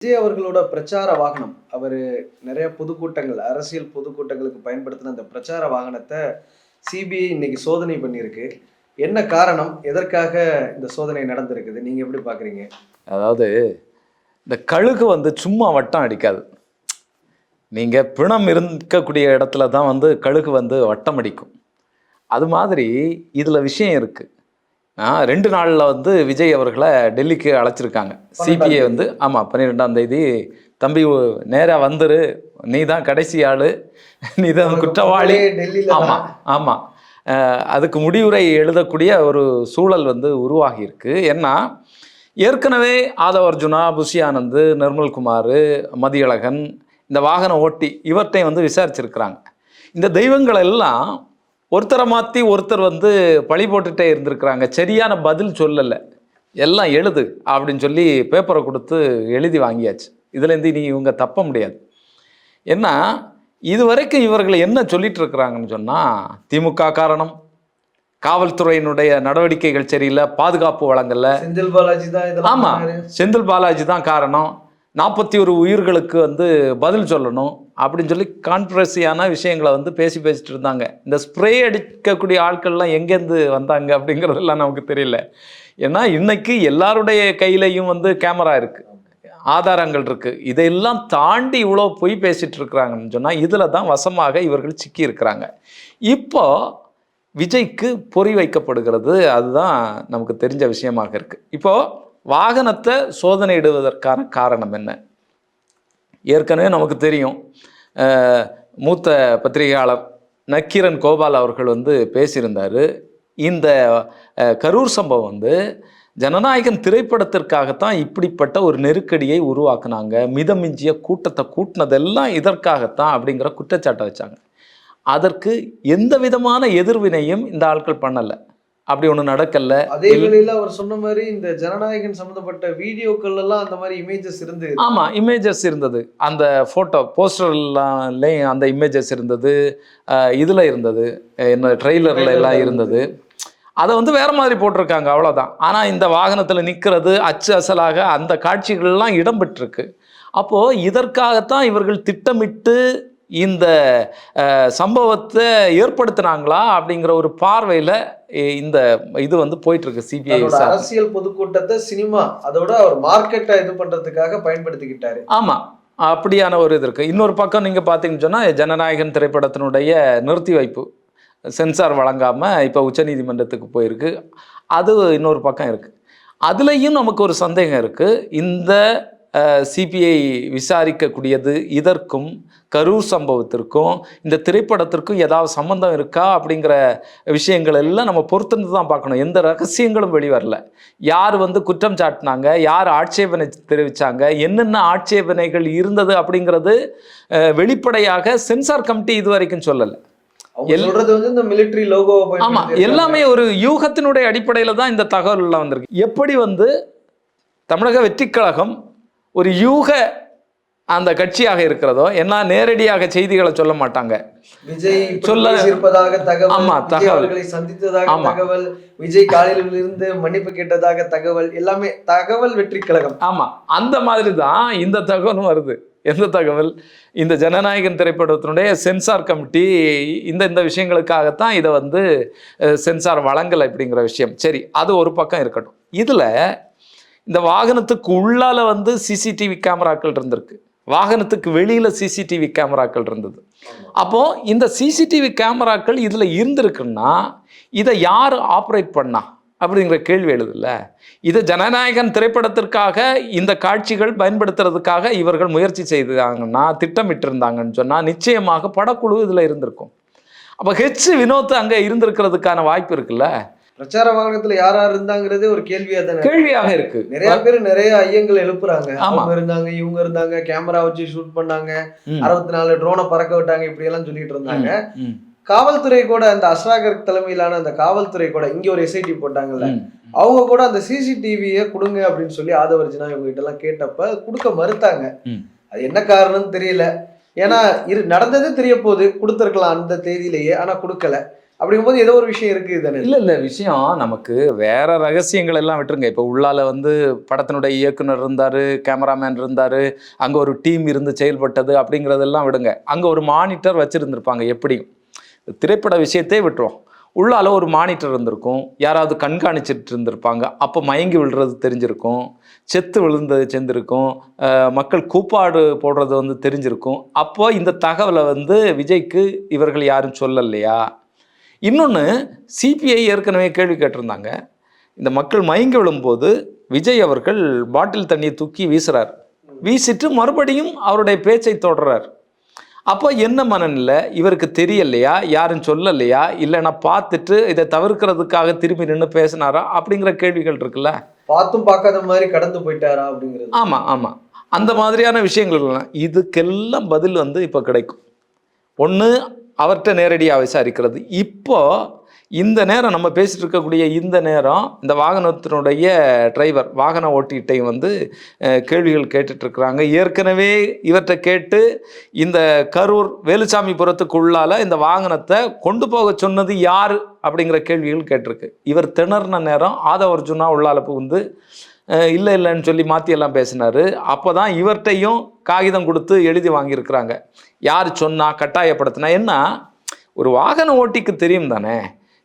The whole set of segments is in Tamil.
விஜய் அவர்களோட பிரச்சார வாகனம் அவரு நிறைய பொதுக்கூட்டங்கள் அரசியல் பொதுக்கூட்டங்களுக்கு பயன்படுத்தின அந்த பிரச்சார வாகனத்தை சிபிஐ இன்னைக்கு சோதனை பண்ணியிருக்கு. என்ன காரணம்? எதற்காக இந்த சோதனை நடந்திருக்குது? நீங்க எப்படி பாக்குறீங்க? அதாவது இந்த கழுகு சும்மா வட்டம் அடிக்காது. நீங்க பிணம் இருக்கக்கூடிய இடத்துல தான் கழுகு வட்டம் அடிக்கும். அது மாதிரி இதுல விஷயம் இருக்கு. 2 நாளில் விஜய் அவர்களை டெல்லிக்கு அழைச்சிருக்காங்க. சிபிஐ ஆமாம் 12ஆம் தேதி தம்பி நேராக வந்துரு, நீ தான் கடைசி ஆள், நீ தான் குற்றவாளி. ஆமாம் ஆமாம் அதுக்கு முடிவுரை எழுதக்கூடிய ஒரு சூழல் உருவாகி இருக்கு. ஏன்னா ஏற்கனவே ஆதவ அர்ஜுனா, புஷி ஆனந்த், நிர்மல்குமார், மதியழகன், இந்த வாகன ஓட்டி இவர்கிட்டையும் விசாரிச்சிருக்கிறாங்க. இந்த தெய்வங்கள் எல்லாம் ஒருத்தரை மாற்றி ஒருத்தர் பழி போட்டுகிட்டே இருந்திருக்கிறாங்க. சரியான பதில் சொல்லலை, எல்லாம் எழுது அப்படின்னு சொல்லி பேப்பரை கொடுத்து எழுதி வாங்கியாச்சு. இதுலேருந்து நீ இவங்க தப்ப முடியாது. ஏன்னா இதுவரைக்கும் இவர்கள் என்ன சொல்லிட்டு இருக்கிறாங்கன்னு சொன்னால், திமுக காரணம், காவல்துறையினுடைய நடவடிக்கைகள் சரியில்லை, பாதுகாப்பு வழங்கல, செந்தில் பாலாஜி தான். ஆமாம், செந்தில் பாலாஜி தான் காரணம், 41 உயிர்களுக்கு பதில் சொல்லணும் அப்படின்னு சொல்லி கான்ட்ரவர்சியான விஷயங்களை பேசிட்டு இருந்தாங்க. இந்த ஸ்ப்ரே அடிக்கக்கூடிய ஆட்கள்லாம் எங்கேருந்து வந்தாங்க அப்படிங்கிறதெல்லாம் நமக்கு தெரியல. ஏன்னா இன்னைக்கு எல்லாருடைய கையிலையும் கேமரா இருக்குது, ஆதாரங்கள் இருக்குது. இதையெல்லாம் தாண்டி இவ்வளோ பொய் பேசிட்டு இருக்கிறாங்கன்னு சொன்னால் இதில் தான் வசமாக இவர்கள் சிக்கி இருக்கிறாங்க. இப்போ விஜய்க்கு பொறி வைக்கப்படுகிறது. அதுதான் நமக்கு தெரிஞ்ச விஷயமாக இருக்குது. இப்போது வாகனத்தை சோதனையிடுவதற்கான காரணம் என்ன? ஏற்கனவே நமக்கு தெரியும். மூத்த பத்திரிகையாளர் நக்கீரன் கோபால் அவர்கள் பேசியிருந்தார். இந்த கரூர் சம்பவம் ஜனநாயகன் திரைப்படத்திற்காகத்தான் இப்படிப்பட்ட ஒரு நெருக்கடியை உருவாக்குனாங்க, மிதமிஞ்சிய கூட்டத்தை கூட்டினதெல்லாம் இதற்காகத்தான் அப்படிங்கிற குற்றச்சாட்டை வச்சாங்க. அதற்கு எந்த விதமான எதிர்வினையும் இந்த ஆட்கள் பண்ணலை, அப்படி ஒண்ணு நடக்கல. அதே வேளையில அவர் சொன்ன மாதிரி இந்த ஜனநாயகன் சம்பந்தப்பட்ட வீடியோக்கள் எல்லாம் அந்த மாதிரி இமேஜஸ் இருந்தது. ஆமா, இமேஜஸ் இருந்தது, அந்த போட்டோ போஸ்டர்லையும் அந்த இமேஜஸ் இருந்தது, இதுல இருந்தது, என்ன ட்ரெய்லர்ல எல்லாம் இருந்தது. அதை வேற மாதிரி போட்டிருக்காங்க, அவ்வளவுதான். ஆனா இந்த வாகனத்துல நிக்கிறது அச்சு அசலாக அந்த காட்சிகள்லாம் இடம்பெற்றிருக்கு. அப்போ இதற்காகத்தான் இவர்கள் திட்டமிட்டு இந்த சம்பவத்தை ஏற்படுத்தினாங்களா அப்படிங்கிற ஒரு பார்வையில் இந்த இது போயிட்டு இருக்கு. சிபிஐ அரசியல் பொதுக்கூட்டத்தை சினிமா அதோட அவர் மார்க்கெட்டை இது பண்றதுக்காக பயன்படுத்திக்கிட்டாரு. ஆமா, அப்படியான ஒரு இது இருக்கு. இன்னொரு பக்கம் நீங்க பாத்தீங்கன்னு சொன்னா, ஜனநாயகன் திரைப்படத்தினுடைய நிறுத்தி வைப்பு, சென்சார் வழங்காம இப்ப உச்சநீதிமன்றத்துக்கு போயிருக்கு. அது இன்னொரு பக்கம் இருக்கு. அதுலயும் நமக்கு ஒரு சந்தேகம் இருக்கு. இந்த சிபிஐ விசாரிக்கக்கூடியது இதற்கும் கரூர் சம்பவத்திற்கும் இந்த திரைப்படத்திற்கும் ஏதாவது சம்பந்தம் இருக்கா அப்படிங்கிற விஷயங்கள் எல்லாம் நம்ம பொறுத்திருந்து தான் பார்க்கணும். எந்த ரகசியங்களும் வெளிவரல. யார் குற்றம் சாட்டினாங்க, யார் ஆட்சேபனை தெரிவித்தாங்க, என்னென்ன ஆட்சேபனைகள் இருந்தது அப்படிங்கிறது வெளிப்படையாக சென்சார் கமிட்டி இதுவரைக்கும் சொல்லலை. இந்த மிலிட்டரி லோகோ, ஆமா, எல்லாமே ஒரு யூகத்தினுடைய அடிப்படையில் தான் இந்த தகவல் எல்லாம் வந்திருக்கு. எப்படி தமிழக வெற்றிக் கழகம் ஒரு யூக அந்த கட்சியாக இருக்கிறதோ, என்ன நேரடியாக செய்திகளை சொல்ல மாட்டாங்க. விஜய் சொல்ல தகவல்களை சந்தித்ததாக தகவல், விஜய் காலையில் இருந்து மன்னிப்பு கேட்டதாக தகவல், எல்லாமே தகவல் வெற்றி கழகம். ஆமா, அந்த மாதிரி தான் இந்த தகவலும் வருது. எந்த தகவல்? இந்த ஜனநாயகன் திரைப்படத்தினுடைய சென்சார் கமிட்டி இந்த விஷயங்களுக்காகத்தான் இதை சென்சார் வழங்கலை அப்படிங்கிற விஷயம். சரி, அது ஒரு பக்கம் இருக்கட்டும். இதுல இந்த வாகனத்துக்கு உள்ளால சிசிடிவி கேமராக்கள் இருந்திருக்கு, வாகனத்துக்கு வெளியில சிசிடிவி கேமராக்கள் இருந்தது. அப்போ இந்த சிசிடிவி கேமராக்கள் இதுல இருந்திருக்குன்னா இதை யார் ஆப்ரேட் பண்ணா அப்படிங்கிற கேள்வி எழுதுல. இதை ஜனநாயகன் திரைப்படத்திற்காக இந்த காட்சிகள் பயன்படுத்துறதுக்காக இவர்கள் முயற்சி செய்தாங்கன்னா, திட்டமிட்டு இருந்தாங்கன்னு சொன்னா நிச்சயமாக படக்குழு இதுல இருந்திருக்கும். அப்ப வினோத் அங்க இருந்திருக்கிறதுக்கான வாய்ப்பு இருக்குல்ல. பிரச்சார வாகனத்துல யார் இருந்தாங்கிறது ஒரு கேள்வியாக இருக்கு. நிறைய பேர் நிறைய ஐயங்கள் எழுப்புறாங்க. அவங்க இருந்தாங்க, இவங்க இருந்தாங்க, கேமரா வச்சு ஷூட் பண்ணாங்க, 64 ட்ரோனை பறக்க விட்டாங்க, இப்படி எல்லாம் சொல்லிட்டு இருந்தாங்க. காவல்துறை கூட அந்த அஸ்ராகர் தலைமையிலான அந்த காவல்துறை கூட இங்க ஒரு எஸ்ஐடி போட்டாங்கல்ல, அவங்க கூட அந்த சிசிடிவியை கொடுங்க அப்படின்னு சொல்லி ஆதவர்ஜினா இவங்க கிட்ட எல்லாம் கேட்டப்ப கொடுக்க மறுத்தாங்க. அது என்ன காரணம்னு தெரியல. ஏன்னா நடந்தது தெரிய போகுது, கொடுத்துருக்கலாம் அந்த தேதியிலேயே, ஆனா கொடுக்கல. அப்படிங்கும்போது ஏதோ ஒரு விஷயம் இருக்கு தானே. இல்ல விஷயம் நமக்கு வேற ரகசியங்கள் எல்லாம் விட்டுருங்க. இப்போ உள்ளால வந்து படத்தினுடைய இயக்குனர் இருந்தாரு, கேமராமேன் இருந்தாரு, அங்க ஒரு டீம் இருந்து செயல்பட்டது அப்படிங்கிறதெல்லாம் விடுங்க. அங்க ஒரு மானிட்டர் வச்சிருந்திருப்பாங்க. எப்படியும் திரைப்பட விஷயத்தையே விட்டுருவோம். உள்ளால ஒரு மானிட்டர் இருந்திருக்கும், யாராவது கண்காணிச்சிட்டு இருந்திருப்பாங்க. அப்போ மயங்கி விழுறது தெரிஞ்சிருக்கும், செத்து விழுந்தது செஞ்சிருக்கும், மக்கள் கூப்பாடு போடுறது வந்து தெரிஞ்சிருக்கும். அப்போ இந்த தகவலை வந்து விஜய்க்கு இவர்கள் யாரும் சொல்லலையா? இன்னொன்று, சிபிஐ ஏற்கனவே கேள்வி கேட்டிருந்தாங்க. இந்த மக்கள் மயங்கி விழும்போது விஜய் அவர்கள் பாட்டில் தண்ணியை தூக்கி வீசுறார். வீசிட்டு மறுபடியும் அவருடைய பேச்சை தொடர்றார். அப்போ என்ன மனநிலை? இவருக்கு தெரியலையா, யாரும் சொல்லலையா, இல்லைன்னா பார்த்துட்டு இதை தவிர்க்கிறதுக்காக திரும்பி நின்று பேசினாரா அப்படிங்கிற கேள்விகள் இருக்குல்ல. பார்த்தும் பார்க்காத மாதிரி கடந்து போயிட்டாரா அப்படிங்கிறது. ஆமாம் அந்த மாதிரியான விஷயங்கள்லாம் இதுக்கெல்லாம் பதில் வந்து இப்போ கிடைக்கும். ஒன்று அவர்கிட்ட நேரடியாக விசாரிக்கிறது. இப்போ இந்த நேரம் நம்ம பேசிட்டு இருக்கக்கூடிய இந்த நேரம் இந்த வாகனத்தினுடைய டிரைவர், வாகன ஓட்டிகிட்டையும் வந்து கேள்விகள் கேட்டுட்ருக்குறாங்க. ஏற்கனவே இவர்கிட்ட கேட்டு இந்த கரூர் வேலுசாமிபுரத்துக்குள்ளால் இந்த வாகனத்தை கொண்டு போக சொன்னது யார் அப்படிங்கிற கேள்விகள் கேட்டிருக்கு. இவர் திணறின நேரம் ஆதவ அர்ஜுனா உள்ளால புகுந்து இல்லைன்னு சொல்லி மாற்றியெல்லாம் பேசினார். அப்போ தான் இவர்கிட்டையும் காகிதம் கொடுத்து எழுதி வாங்கியிருக்கிறாங்க. யார் சொன்னா, கட்டாயப்படுத்தினா என்ன? ஒரு வாகன ஓட்டிக்கு தெரியும் தானே,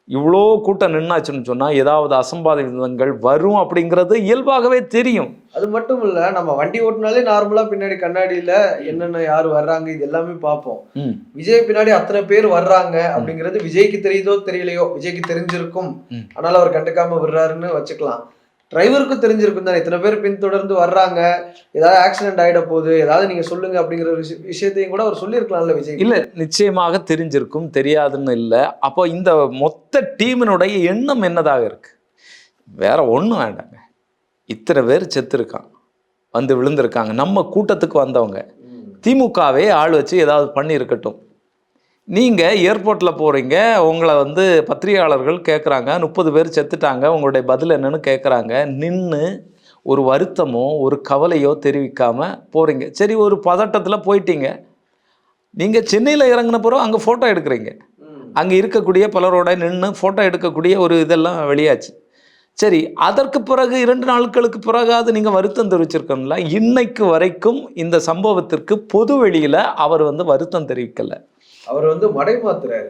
இவ்வளோ கூட்டம் நின்னாச்சுன்னு சொன்னால் ஏதாவது அசம்பாவிதங்கள் வரும் அப்படிங்கிறது இயல்பாகவே தெரியும். அது மட்டும் இல்லை, நம்ம வண்டி ஓட்டினாலே நார்மலாக பின்னாடி கண்ணாடியில் என்னென்ன யார் வர்றாங்க இது எல்லாமே பார்ப்போம். விஜய் பின்னாடி அத்தனை பேர் வர்றாங்க அப்படிங்கிறது விஜய்க்கு தெரியுதோ தெரியலையோ, விஜய்க்கு தெரிஞ்சிருக்கும், ஆனால் அவர் கண்டுக்காம விடுறாருன்னு வச்சுக்கலாம். டிரைவருக்கும் தெரிஞ்சிருக்கும் தானே, இத்தனை பேர் பின்தொடர்ந்து வர்றாங்க, ஏதாவது ஆக்சிடென்ட் ஆகிட போகுது, ஏதாவது நீங்கள் சொல்லுங்க அப்படிங்கிற ஒரு விஷயத்தையும் கூட அவர் சொல்லியிருக்கலாம்ல விஜய். இல்லை, நிச்சயமாக தெரிஞ்சிருக்கும், தெரியாதுன்னு இல்லை. அப்போ இந்த மொத்த டீமினுடைய எண்ணம் என்னதாக இருக்கு? வேற ஒன்றும் வேண்டாங்க. இத்தனை பேர் செத்துருக்கான், வந்து விழுந்திருக்காங்க, நம்ம கூட்டத்துக்கு வந்தவங்க. திமுகவே ஆள் வச்சு ஏதாவது பண்ணியிருக்கட்டும். நீங்கள் ஏர்போர்ட்டில் போகிறீங்க, உங்களை வந்து பத்திரிகையாளர்கள் கேட்குறாங்க, 30 பேர் செத்துட்டாங்க, உங்களுடைய பதில் என்னன்னு கேட்குறாங்க. நின்று ஒரு வருத்தமோ ஒரு கவலையோ தெரிவிக்காமல் போகிறீங்க. சரி, ஒரு பதட்டத்தில் போயிட்டீங்க. நீங்கள் சென்னையில் இறங்கின பிறகு அங்கே ஃபோட்டோ எடுக்கிறீங்க. அங்கே இருக்கக்கூடிய பலரோட நின்று ஃபோட்டோ எடுக்கக்கூடிய ஒரு இதெல்லாம் வெளியாச்சு. சரி, அதற்கு பிறகு 2 நாட்களுக்கு பிறகாவது நீங்கள் வருத்தம் தெரிவிச்சிருக்கணும்ல. இன்னைக்கு வரைக்கும் இந்த சம்பவத்திற்கு பொது வெளியில் அவர் வந்து வருத்தம் தெரிவிக்கலை. அவர் வந்து மடை மாத்துறாரு.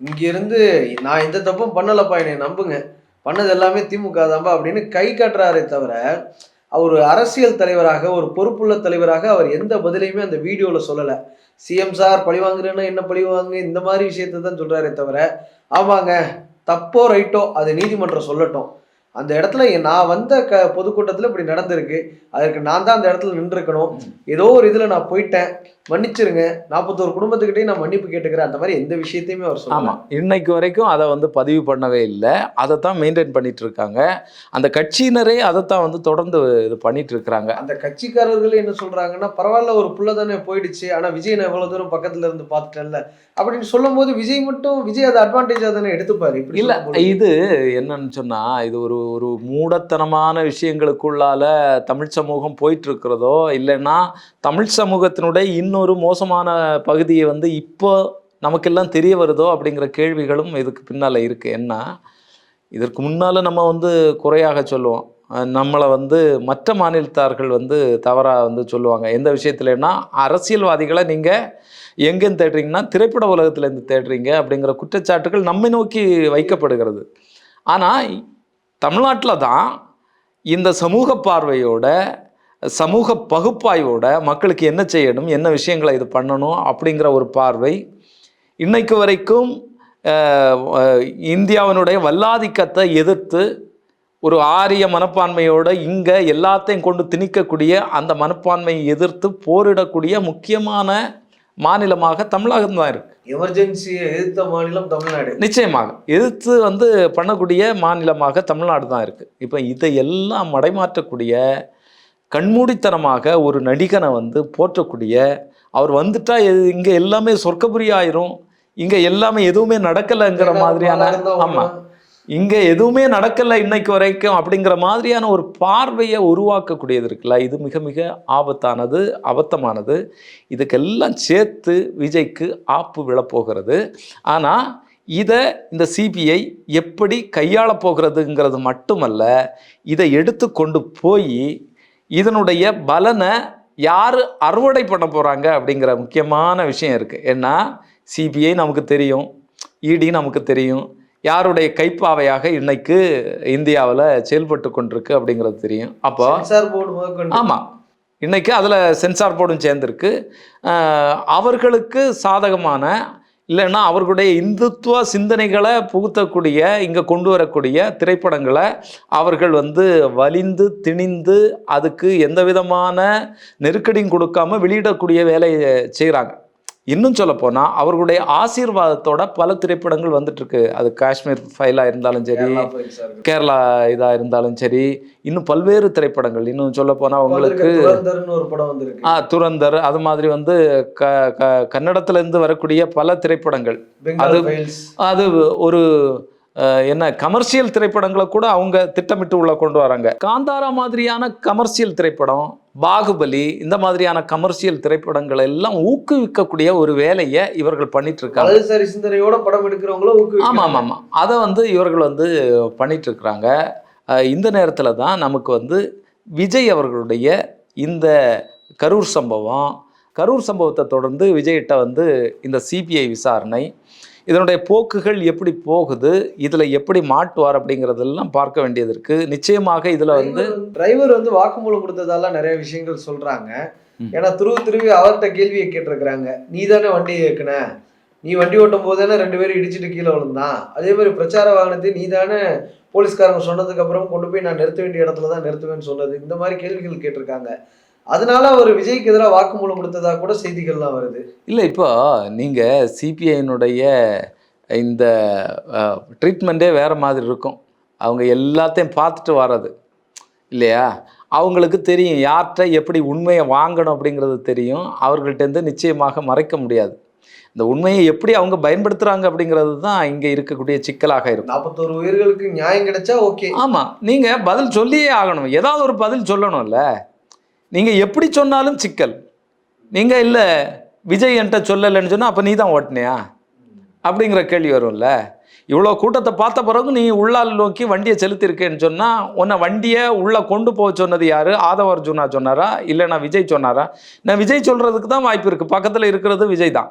இங்க இருந்து நான் எந்த தப்பும் பண்ணலப்பா, என்னை நம்புங்க, பண்ணது எல்லாமே திமுக தான்பா அப்படின்னு கை காட்டுறாரே தவிர, அவர் அரசியல் தலைவராக, ஒரு பொறுப்புள்ள தலைவராக அவர் எந்த பதிலையுமே அந்த வீடியோல சொல்லல. சிஎம் சார் பழி வாங்குறேன்னா என்ன பழி வாங்க, இந்த மாதிரி விஷயத்தை தான் சொல்றாரே தவிர, ஆமாங்க தப்போ ரைட்டோ அது நீதிமன்றம் சொல்லட்டும், அந்த இடத்துல நான் வந்த பொதுக்கூட்டத்தில் இப்படி நடந்திருக்கு, அதற்கு நான் தான் அந்த இடத்துல நின்றுருக்கணும், ஏதோ ஒரு இதில் நான் போயிட்டேன், மன்னிச்சிருங்க, 41 குடும்பத்துக்கிட்டே நான் மன்னிப்பு கேட்டுக்கிறேன், அந்த மாதிரி எந்த விஷயத்தையுமே அவர் சொல்லலாம். ஆமாம், இன்னைக்கு வரைக்கும் அதை வந்து பதிவு பண்ணவே இல்லை. அதை தான் மெயின்டைன் பண்ணிட்டு இருக்காங்க. அந்த கட்சியினரே அதைத்தான் வந்து தொடர்ந்து இது பண்ணிட்டு இருக்கிறாங்க. அந்த கட்சிக்காரர்கள் என்ன சொல்றாங்கன்னா, பரவாயில்ல ஒரு புள்ள தானே போயிடுச்சு, ஆனால் விஜய் நான் எவ்வளோ தூரம் பக்கத்துல இருந்து பார்த்துட்டேன்ல அப்படின்னு சொல்லும் போது விஜய் அதை அட்வான்டேஜாக தானே எடுத்துப்பாரு. இப்படி இல்லை, இது என்னன்னு சொன்னா, இது ஒரு ஒரு மூடத்தனமான விஷயங்களுக்குள்ளால தமிழ் சமூகம் போயிட்டு இருக்கிறதோ, இல்லைன்னா தமிழ் சமூகத்தினுடைய இன்னொரு மோசமான பகுதியை வந்து இப்போ நமக்கெல்லாம் தெரிய வருதோ அப்படிங்கிற கேள்விகளும் இதுக்கு பின்னால் இருக்குது. என்ன, இதற்கு முன்னால் நம்ம வந்து குறையாக சொல்லுவோம், நம்மளை வந்து மற்ற மாநிலத்தார்கள் வந்து தவறாக வந்து சொல்லுவாங்க. எந்த விஷயத்துலன்னா, அரசியல்வாதிகளை நீங்கள் எங்கேருந்து தேடுறீங்கன்னா திரைப்பட உலகத்துலேருந்து தேடுறீங்க அப்படிங்கிற குற்றச்சாட்டுகள் நம்மை நோக்கி வைக்கப்படுகிறது. ஆனால் தமிழ்நாட்டில் தான் இந்த சமூக பார்வையோட, சமூக பகுப்பாய்வோட மக்களுக்கு என்ன செய்யணும், என்ன விஷயங்களை இது பண்ணணும் அப்படிங்கிற ஒரு பார்வை இன்னைக்கு வரைக்கும் இந்தியாவினுடைய வல்லாதிக்கத்தை எதிர்த்து ஒரு ஆரிய மனப்பான்மையோட இங்கே எல்லாத்தையும் கொண்டு திணிக்கக்கூடிய அந்த மனப்பான்மையை எதிர்த்து போரிடக்கூடிய முக்கியமான மாநிலமாக தமிழகம் தான் இருக்கு. எமர்ஜென்சியை எதிர்த்த மாநிலம் தமிழ்நாடு. நிச்சயமாக எதிர்த்து வந்து பண்ணக்கூடிய மாநிலமாக தமிழ்நாடு தான் இருக்கு. இப்போ இதை எல்லாம் மடைமாற்றக்கூடிய, கண்மூடித்தனமாக ஒரு நடிகனை வந்து போற்றக்கூடிய, அவர் வந்துட்டா இங்கே எல்லாமே சொர்க்கபுரி ஆயிரும், இங்கே எல்லாமே எதுவுமே நடக்கலைங்கிற மாதிரியான, ஆமாம் இங்கே எதுவுமே நடக்கலை இன்னைக்கு வரைக்கும் அப்படிங்கிற மாதிரியான ஒரு பார்வையை உருவாக்கக்கூடியது இருக்குல்ல, இது மிக மிக ஆபத்தானது, அபத்தமானது. இதுக்கெல்லாம் சேர்த்து விஜய்க்கு ஆப்பு விழப்போகிறது. ஆனால் இதை இந்த சிபிஐ எப்படி கையாள போகிறதுங்கிறது மட்டுமல்ல, இதை எடுத்து கொண்டு போய் இதனுடைய பலனை யார் அறுவடை பண்ண போகிறாங்க அப்படிங்கிற முக்கியமான விஷயம் இருக்குது. ஏன்னா சிபிஐ நமக்கு தெரியும், இடி நமக்கு தெரியும், யாருடைய கைப்பாவையாக இன்னைக்கு இந்தியாவில் செயல்பட்டு கொண்டிருக்கு அப்படிங்கிறது தெரியும். அப்போ ஆமாம், இன்னைக்கு அதில் சென்சார் போர்டும் சேர்ந்துருக்கு. அவர்களுக்கு சாதகமான இல்லைன்னா அவர்களுடைய இந்துத்துவ சிந்தனைகளை புகுத்தக்கூடிய இங்கே கொண்டு வரக்கூடிய திரைப்படங்களை அவர்கள் வலிந்து திணிந்து அதுக்கு எந்த விதமான நெருக்கடியும் கொடுக்காம வெளியிடக்கூடிய வேலையை செய்கிறாங்க. இன்னும் சொல்லப்போனால் அவர்களுடைய ஆசீர்வாதத்தோட பல திரைப்படங்கள் வந்துட்டுருக்கு. அது காஷ்மீர் ஃபைலாக இருந்தாலும் சரி, கேரளா இதாக இருந்தாலும் சரி, இன்னும் பல்வேறு திரைப்படங்கள். இன்னும் சொல்லப்போனால் உங்களுக்கு துரந்தர், அது மாதிரி கன்னடத்திலேருந்து வரக்கூடிய பல திரைப்படங்கள். அது ஒரு என்ன கமர்ஷியல் திரைப்படங்களை கூட அவங்க திட்டமிட்டு உள்ள கொண்டு வராங்க. காந்தாரா மாதிரியான கமர்ஷியல் திரைப்படம், பாகுபலி, இந்த மாதிரியான கமர்ஷியல் திரைப்படங்களை எல்லாம் ஊக்குவிக்கக்கூடிய ஒரு வேலையை இவர்கள் பண்ணிட்டு இருக்காங்க. சிந்தனையோட படம் எடுக்கிறவங்களும் ஆமாம் ஆமாம், அதை இவர்கள் பண்ணிட்டு இருக்கிறாங்க. இந்த நேரத்தில் தான் நமக்கு விஜய் அவர்களுடைய இந்த கரூர் சம்பவத்தை தொடர்ந்து விஜய்கிட்ட இந்த சிபிஐ விசாரணை, இதனுடைய போக்குகள் எப்படி போகுது, இதில் எப்படி மாட்டுவார் அப்படிங்கிறதெல்லாம் பார்க்க வேண்டியது இருக்குது. நிச்சயமாக இதில் டிரைவர் வாக்குமூலம் கொடுத்ததாலாம் நிறைய விஷயங்கள் சொல்கிறாங்க. ஏன்னா திருவி அவர்கிட்ட கேள்வியை கேட்டிருக்கிறாங்க. நீ தானே வண்டி இயக்குன, நீ வண்டி ஓட்டும் போது தானே 2 பேரும் இடிச்சிட்டு கீழே விழுந்தான், அதே மாதிரி பிரச்சார வாகனத்தை நீ தானே போலீஸ்காரங்க சொன்னதுக்கு அப்புறம் கொண்டு போய் நான் நிறுத்த வேண்டிய இடத்துல தான் நிறுத்துவேன்னு சொன்னது, இந்த மாதிரி கேள்விகள் கேட்டிருக்காங்க. அதனால அவர் விஜய்க்கு எதிராக வாக்குமூலம் கொடுத்ததா கூட செய்திகள்லாம் வருது. இல்லை, இப்போ நீங்கள் சிபிஐனுடைய இந்த ட்ரீட்மெண்ட்டே வேறு மாதிரி இருக்கும். அவங்க எல்லாத்தையும் பார்த்துட்டு வர்றது இல்லையா, அவங்களுக்கு தெரியும் யார்கிட்ட எப்படி உண்மையை வாங்கணும் அப்படிங்கிறது தெரியும். அவர்கள்ட்டேருந்து நிச்சயமாக மறைக்க முடியாது. இந்த உண்மையை எப்படி அவங்க பயன்படுத்துகிறாங்க அப்படிங்கிறது தான் இங்கே இருக்கக்கூடிய சிக்கலாக இருக்கும். 41 உயிர்களுக்கு நியாயம் கிடைச்சா ஓகே. ஆமாம், நீங்கள் பதில் சொல்லியே ஆகணும், ஏதாவது ஒரு பதில் சொல்லணும்ல. நீங்கள் எப்படி சொன்னாலும் சிக்கல். நீங்கள் இல்லை விஜய் என்கிட்ட சொல்லலைன்னு சொன்னால் அப்போ நீ தான் ஓட்டினியா அப்படிங்கிற கேள்வி வரும்ல. இவ்வளோ கூட்டத்தை பார்த்த பிறகு நீ உள்ளால் நோக்கி வண்டியை செலுத்தியிருக்கேன்னு சொன்னால் உன்னை வண்டியை உள்ளே கொண்டு போக சொன்னது யார்? ஆதவ அர்ஜுனா சொன்னாரா, இல்லை நான் விஜய் சொன்னாரா? நான் விஜய் சொல்கிறதுக்கு தான் வாய்ப்பு இருக்குது, பக்கத்தில் இருக்கிறது விஜய் தான்.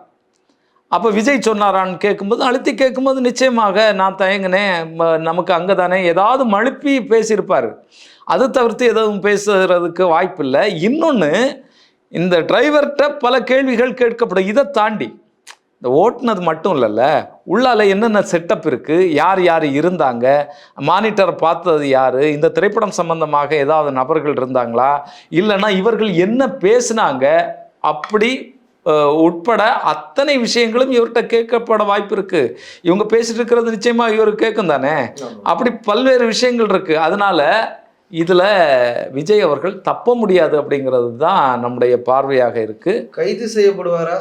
அப்போ விஜய் சொன்னாரான்னு கேட்கும்போது, அழுத்தி கேட்கும்போது நிச்சயமாக நான் தயங்கினேன், நமக்கு அங்கே தானே ஏதாவது மழுப்பி பேசியிருப்பார். அது தவிர்த்து எதுவும் பேசுறதுக்கு வாய்ப்பு இல்லை. இன்னொன்று, இந்த டிரைவர்கிட்ட பல கேள்விகள் கேட்கப்படும். இதை தாண்டி இந்த ஓட்டுனது மட்டும் இல்லைல்ல, உள்ளால என்னென்ன செட்டப் இருக்குது, யார் யார் இருந்தாங்க, மானிட்டரை பார்த்தது யார், இந்த திரைப்படம் சம்பந்தமாக ஏதாவது நபர்கள் இருந்தாங்களா, இல்லைன்னா இவர்கள் என்ன பேசுனாங்க, அப்படி உட்பட அத்தனை விஷயங்களும் இவர்கிட்ட கேட்கப்பட வாய்ப்பு இருக்கு. இவங்க பேசிட்டு இருக்கிறது நிச்சயமா இவருக்கு கேட்கும் தானே. அப்படி பல்வேறு விஷயங்கள் இருக்கு. அதனால இதுல விஜய் அவர்கள் தப்ப முடியாது அப்படிங்கிறது தான் நம்முடைய பார்வையாக இருக்கு. கைது செய்யப்படுவாரா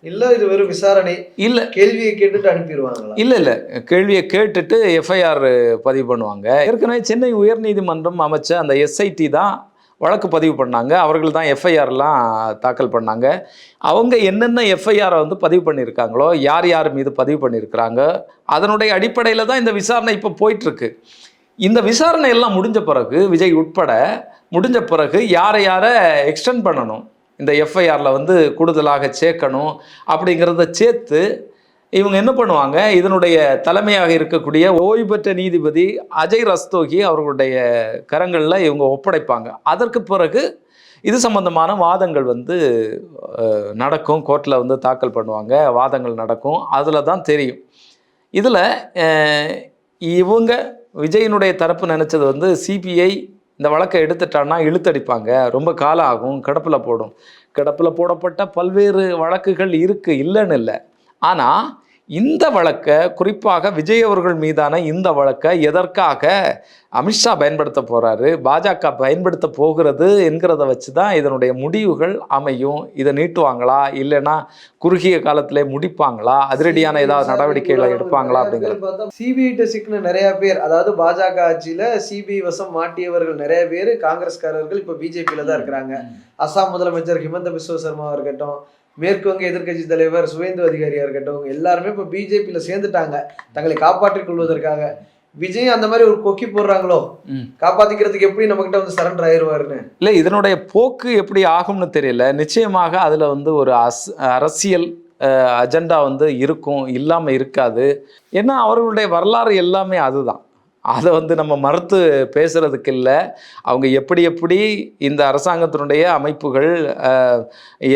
இல்ல இது வெறும் விசாரணை? இல்ல, கேள்வியை கேட்டுட்டு அனுப்பிடுவாங்களா? இல்ல, கேள்வியை கேட்டுட்டு எஃப்ஐஆர் பதிவு பண்ணுவாங்க. ஏற்கனவே சென்னை உயர்நீதிமன்றம் அமைச்ச அந்த எஸ்ஐடி தான் வழக்கு பதிவு பண்ணாங்க. அவர்கள் தான் எஃப்ஐஆர்லாம் தாக்கல் பண்ணாங்க. அவங்க என்னென்ன எஃப்ஐஆரை பதிவு பண்ணியிருக்காங்களோ, யார் யார் மீது பதிவு பண்ணியிருக்கிறாங்க, அதனுடைய அடிப்படையில் தான் இந்த விசாரணை இப்போ போயிட்டுருக்கு. இந்த விசாரணை எல்லாம் முடிஞ்ச பிறகு, விஜய் உட்பட முடிஞ்ச பிறகு யாரை யாரை எக்ஸ்டெண்ட் பண்ணணும், இந்த எஃப்ஐஆரில் கூடுதலாக சேர்க்கணும் அப்படிங்கிறத சேர்த்து இவங்க என்ன பண்ணுவாங்க, இதனுடைய தலைமையாக இருக்கக்கூடிய ஓய்வு பெற்ற நீதிபதி அஜய் ரஸ்தோகி அவர்களுடைய கரங்களில் இவங்க ஒப்படைப்பாங்க. அதற்கு பிறகு இது சம்பந்தமான வாதங்கள் நடக்கும், கோர்ட்டில் தாக்கல் பண்ணுவாங்க, வாதங்கள் நடக்கும். அதில் தான் தெரியும். இதில் இவங்க விஜயினுடைய தரப்பு நினச்சது சிபிஐ இந்த வழக்கை எடுத்துட்டான்னா இழுத்தடிப்பாங்க, ரொம்ப காலம் ஆகும், கிடப்பில் போடப்பட்ட பல்வேறு வழக்குகள் இருக்குது, இல்லைன்னு இல்லை. ஆனால் இந்த வழக்கை, குறிப்பாக விஜய் அவர்கள் மீதான இந்த வழக்கை எதற்காக அமித்ஷா பயன்படுத்த போகிறாரு, பாஜக பயன்படுத்த போகிறது என்கிறத வச்சு தான் இதனுடைய முடிவுகள் அமையும். இதை நீட்டுவாங்களா, இல்லைன்னா குறுகிய காலத்திலே முடிப்பாங்களா, அதிரடியான ஏதாவது நடவடிக்கைகளை எடுப்பாங்களா அப்படிங்கிறது. சிபிஐ சிக்கின நிறைய பேர், அதாவது பாஜக ஆட்சியில் சிபிஐ வசம் மாட்டியவர்கள் நிறைய பேர் காங்கிரஸ்காரர்கள் இப்போ பிஜேபியில் தான் இருக்கிறாங்க. அசாம் முதலமைச்சர் ஹிமந்த பிஸ்வ சர்மாவாக இருக்கட்டும், மேற்கு வங்க எதிர்க்கட்சி தலைவர் சுவேந்து அதிகாரியா இருக்கட்டும், எல்லாருமே இப்ப பிஜேபியில சேர்ந்துட்டாங்க தங்களை காப்பாற்றிக் கொள்வதற்காக. விஜய் அந்த மாதிரி ஒரு கொக்கி போடுறாங்களோ, காப்பாத்திக்கிறதுக்கு எப்படி நம்ம கிட்ட வந்து சரண்டர் ஆயிருவாருன்னு. இல்லை, இதனுடைய போக்கு எப்படி ஆகும்னு தெரியல. நிச்சயமாக அதுல வந்து ஒரு அரசியல் அஜெண்டா வந்து இருக்கும், இல்லாம இருக்காது. ஏன்னா அவர்களுடைய வரலாறு எல்லாமே அதுதான். அதை வந்து நம்ம மறுத்து பேசுறதுக்கு இல்லை. அவங்க எப்படி எப்படி இந்த அரசாங்கத்தினுடைய அமைப்புகள்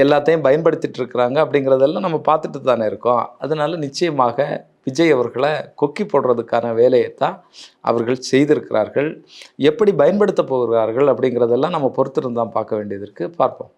எல்லாத்தையும் பயன்படுத்திட்டு இருக்கிறாங்க அப்படிங்கிறதெல்லாம் நம்ம பார்த்துட்டு தானே இருக்கோம். அதனால நிச்சயமாக விஜய் அவர்களை கொக்கி போடுறதுக்கான வேலையை தான் அவர்கள் செய்திருக்கிறார்கள். எப்படி பயன்படுத்த போகிறார்கள் அப்படிங்கிறதெல்லாம் நம்ம பொறுத்திருந்து தான் பார்க்க வேண்டியது இருக்குது. பார்ப்போம்.